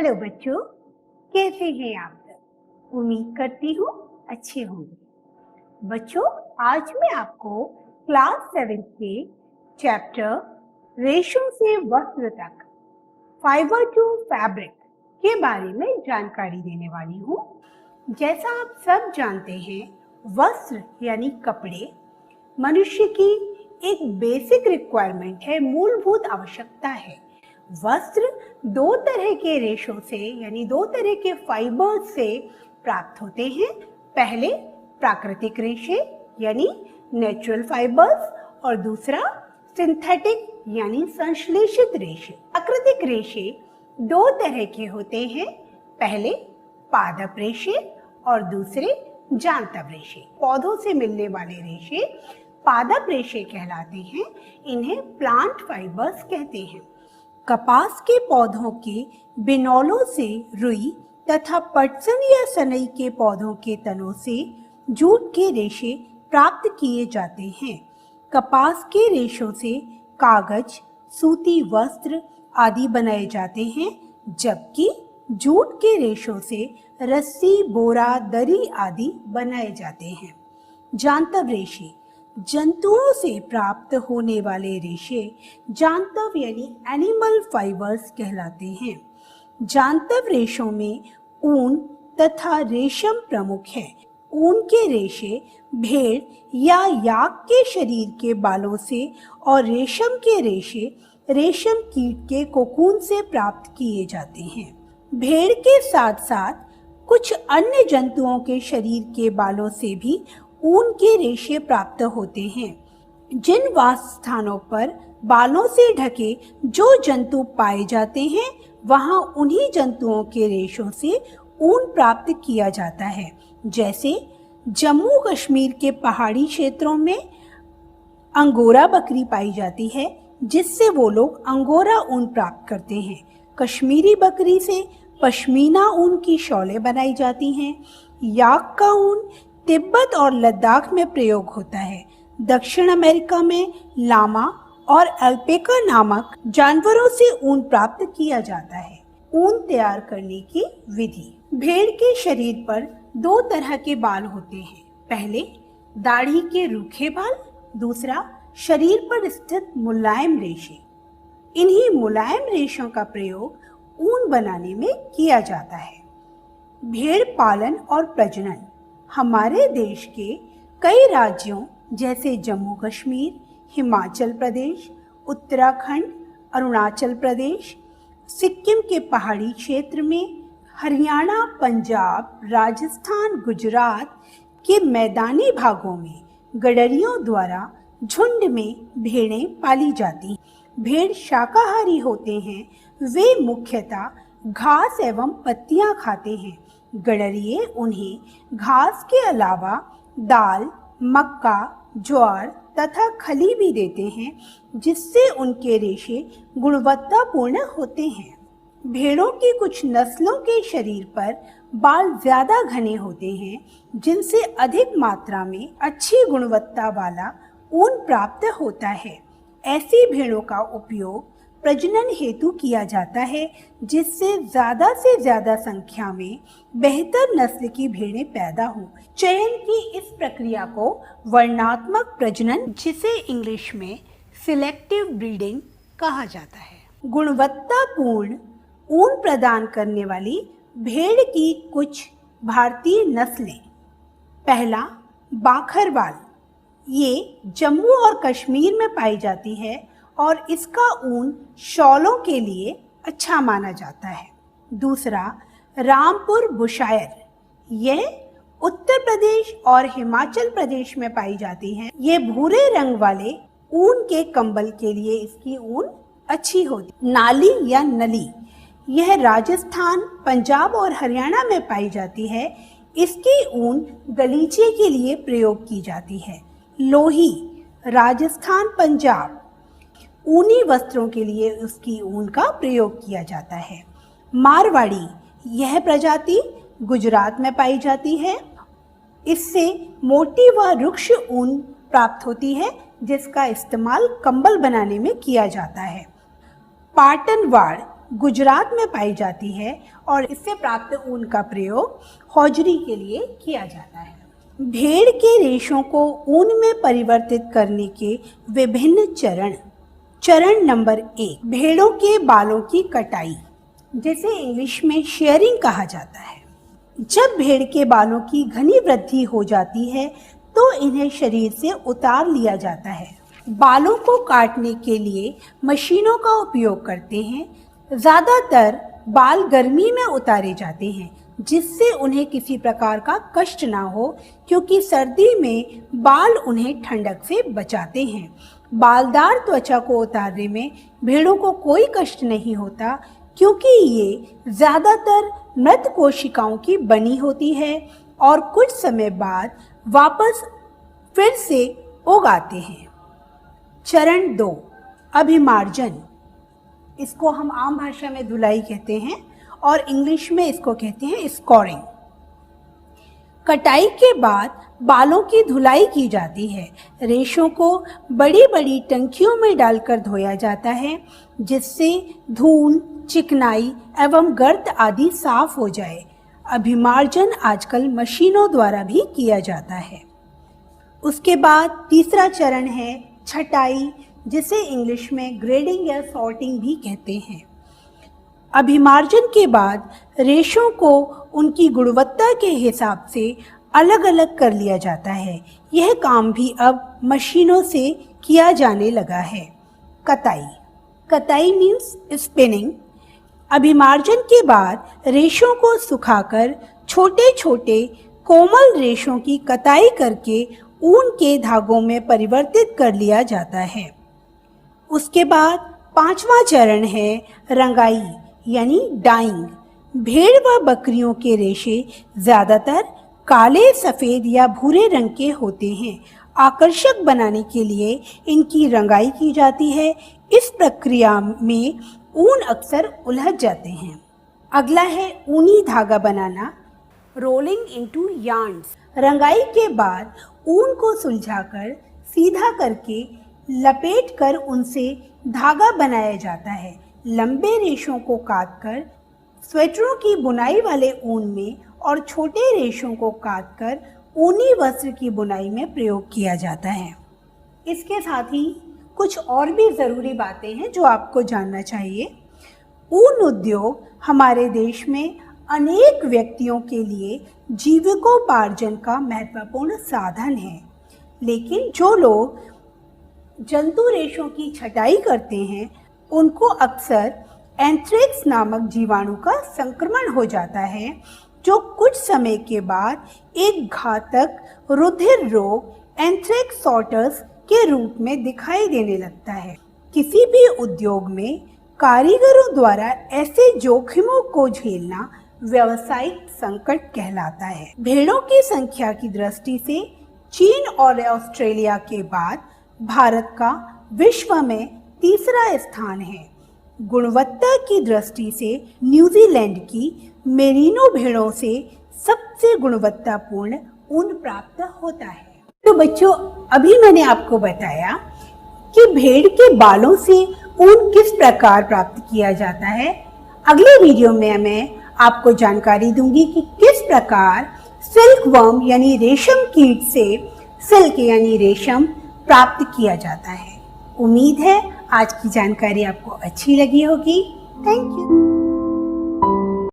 Hello बच्चों, कैसे हैं आप सब? उम्मीद करती हूँ अच्छे होंगे। बच्चों, आज मैं आपको क्लास 7 के चैप्टर रेशों से वस्त्र तक, फाइबर टू फैब्रिक के बारे में जानकारी देने वाली हूँ। जैसा आप सब जानते हैं, वस्त्र यानी कपड़े मनुष्य की एक बेसिक रिक्वायरमेंट है, मूलभूत आवश्यकता है। वस्त्र दो तरह के रेशों से यानी दो तरह के फाइबर्स से प्राप्त होते हैं। पहले प्राकृतिक रेशे यानी नेचुरल फाइबर्स और दूसरा सिंथेटिक यानी संश्लेषित रेशे। प्राकृतिक रेशे दो तरह के होते हैं, पहले पादप रेशे और दूसरे जांतव रेशे। पौधों से मिलने वाले रेशे पादप रेशे कहलाते हैं, इन्हें प्लांट फाइबर्स कहते हैं। कपास के पौधों के बिनौलों से रुई तथा पटसन या सनई के पौधों के तनों से जूट के रेशे प्राप्त किए जाते हैं। कपास के रेशों से कागज, सूती वस्त्र आदि बनाए जाते हैं, जबकि जूट के रेशों से रस्सी, बोरा, दरी आदि बनाए जाते हैं। जांतव रेशे जंतुओं से प्राप्त होने वाले रेशे जांतव यानी एनिमल फाइबर्स कहलाते हैं। जांतव रेशों में ऊन तथा रेशम प्रमुख है। ऊन के रेशे भेड़ या याक के शरीर के बालों से और रेशम के रेशे रेशम कीट के कोकून से प्राप्त किए जाते हैं। भेड़ के साथ साथ कुछ अन्य जंतुओं के शरीर के बालों से भी ऊन के रेशे प्राप्त होते हैं। जिन वास स्थानों पर बालों से ढके जो जंतु पाए जाते हैं, वहां उन्हीं जंतुओं के रेशों से ऊन प्राप्त किया जाता है। जैसे जम्मू कश्मीर के पहाड़ी क्षेत्रों में अंगोरा बकरी पाई जाती है, जिससे वो लोग अंगोरा ऊन प्राप्त करते हैं। कश्मीरी बकरी से पश्मीना ऊन की शॉलें बनाई जाती हैं। याक का ऊन तिब्बत और लद्दाख में प्रयोग होता है। दक्षिण अमेरिका में लामा और अल्पेका नामक जानवरों से ऊन प्राप्त किया जाता है। ऊन तैयार करने की विधि। भेड़ के शरीर पर दो तरह के बाल होते हैं, पहले दाढ़ी के रूखे बाल, दूसरा शरीर पर स्थित मुलायम रेशे। इन्हीं मुलायम रेशों का प्रयोग ऊन बनाने में किया जाता है। भेड़ पालन और प्रजनन। हमारे देश के कई राज्यों जैसे जम्मू कश्मीर, हिमाचल प्रदेश, उत्तराखंड, अरुणाचल प्रदेश, सिक्किम के पहाड़ी क्षेत्र में, हरियाणा, पंजाब, राजस्थान, गुजरात के मैदानी भागों में गडरियों द्वारा झुंड में भेड़ें पाली जाती हैं। भेड़ शाकाहारी होते हैं, वे मुख्यतः घास एवं पत्तियां खाते हैं। गडरिये उन्हें घास के अलावा दाल, मक्का, ज्वार तथा खली भी देते हैं, जिससे उनके रेशे गुणवत्तापूर्ण होते हैं। भेड़ों की कुछ नस्लों के शरीर पर बाल ज्यादा घने होते हैं, जिनसे अधिक मात्रा में अच्छी गुणवत्ता वाला ऊन प्राप्त होता है। ऐसी भेड़ों का उपयोग प्रजनन हेतु किया जाता है, जिससे से ज्यादा संख्या में बेहतर नस्ल की भेड़ें पैदा हों। चयन की इस प्रक्रिया को वर्णात्मक प्रजनन, जिसे इंग्लिश में सिलेक्टिव ब्रीडिंग कहा जाता है। गुणवत्तापूर्ण ऊन प्रदान करने वाली भेड़ की कुछ भारतीय नस्लें। पहला, बाखरवाल। ये जम्मू और कश्मीर में पाई जाती है और इसका ऊन शॉलों के लिए अच्छा माना जाता है। दूसरा, रामपुर बुशायर। यह उत्तर प्रदेश और हिमाचल प्रदेश में पाई जाती है। ये भूरे रंग वाले ऊन के कंबल के लिए इसकी ऊन अच्छी होती। नाली या नली, यह राजस्थान, पंजाब और हरियाणा में पाई जाती है। इसकी ऊन गलीचे के लिए प्रयोग की जाती है। लोही, राजस्थान, पंजाब, ऊनी वस्त्रों के लिए उसकी ऊन का प्रयोग किया जाता है। मारवाड़ी, यह प्रजाति गुजरात में पाई जाती है। इससे मोटी व रुक्ष ऊन प्राप्त होती है, जिसका इस्तेमाल कंबल बनाने में किया जाता है। पाटनवाड़, गुजरात में पाई जाती है और इससे प्राप्त ऊन का प्रयोग हौजरी के लिए किया जाता है। भेड़ के रेशों को ऊन में परिवर्तित करने के विभिन्न चरण। चरण नंबर 1, भेड़ों के बालों की कटाई, जिसे इंग्लिश में शेयरिंग कहा जाता है। जब भेड़ के बालों की घनी वृद्धि हो जाती है तो इन्हें शरीर से उतार लिया जाता है। बालों को काटने के लिए मशीनों का उपयोग करते हैं। ज़्यादातर बाल गर्मी में उतारे जाते हैं जिससे उन्हें किसी प्रकार का कष्ट ना हो, क्योंकि सर्दी में बाल उन्हें ठंडक से बचाते हैं। बालदार त्वचा को उतारने में भेड़ों को कोई कष्ट नहीं होता, क्योंकि ये ज़्यादातर मृत कोशिकाओं की बनी होती है और कुछ समय बाद वापस फिर से उगाते हैं। चरण 2, अभिमार्जन। इसको हम आम भाषा में धुलाई कहते हैं और इंग्लिश में इसको कहते हैं स्कोरिंग। कटाई के बाद बालों की धुलाई की जाती है। रेशों को बड़ी बड़ी टंकियों में डालकर धोया जाता है जिससे धूल, चिकनाई एवं गर्द आदि साफ हो जाए। अभिमार्जन आजकल मशीनों द्वारा भी किया जाता है। उसके बाद तीसरा चरण है छटाई, जिसे इंग्लिश में ग्रेडिंग या सॉर्टिंग भी कहते हैं। अभिमार्जन के बाद रेशों को उनकी गुणवत्ता के हिसाब से अलग अलग कर लिया जाता है। यह काम भी अब मशीनों से किया जाने लगा है। कताई। कताई मीन्स स्पिनिंग। अभिमार्जन के बाद रेशों को सुखाकर छोटे छोटे कोमल रेशों की कताई करके ऊन के धागों में परिवर्तित कर लिया जाता है। उसके बाद पांचवा चरण है रंगाई यानी डाइंग। भेड़ व बकरियों के रेशे ज़्यादातर काले, सफ़ेद या भूरे रंग के होते हैं। आकर्षक बनाने के लिए इनकी रंगाई की जाती है। इस प्रक्रिया में ऊन अक्सर उलझ जाते हैं। अगला है ऊनी धागा बनाना, रोलिंग इनटू यार्न्स। रंगाई के बाद ऊन को सुलझाकर सीधा करके लपेट कर उनसे धागा बनाया जाता है। लंबे रेशों को काटकर स्वेटरों की बुनाई वाले ऊन में और छोटे रेशों को काटकर ऊनी वस्त्र की बुनाई में प्रयोग किया जाता है। इसके साथ ही कुछ और भी ज़रूरी बातें हैं जो आपको जानना चाहिए। ऊन उद्योग हमारे देश में अनेक व्यक्तियों के लिए जीविकोपार्जन का महत्वपूर्ण साधन है, लेकिन जो लोग जंतु रेशों की छटाई करते हैं उनको अक्सर एंथ्रेक्स नामक जीवाणु का संक्रमण हो जाता है, जो कुछ समय के बाद एक घातक रुधिर रोग एंथ्रेक्सोटस के रूप में दिखाई देने लगता है। किसी भी उद्योग में कारीगरों द्वारा ऐसे जोखिमों को झेलना व्यावसायिक संकट कहलाता है। भेड़ों की संख्या की दृष्टि से चीन और ऑस्ट्रेलिया के बाद भारत का विश्व में तीसरा स्थान है। गुणवत्ता की दृष्टि से न्यूजीलैंड की मेरिनो भेड़ों से सबसे गुणवत्तापूर्ण ऊन प्राप्त होता है। तो बच्चों, अभी मैंने आपको बताया कि भेड़ के बालों से ऊन किस प्रकार प्राप्त किया जाता है। अगले वीडियो में मैं आपको जानकारी दूंगी कि किस प्रकार सिल्क वर्म यानी रेशम कीट से सिल्क यानी रेशम प्राप्त किया जाता है। उम्मीद है आज की जानकारी आपको अच्छी लगी होगी। Thank you.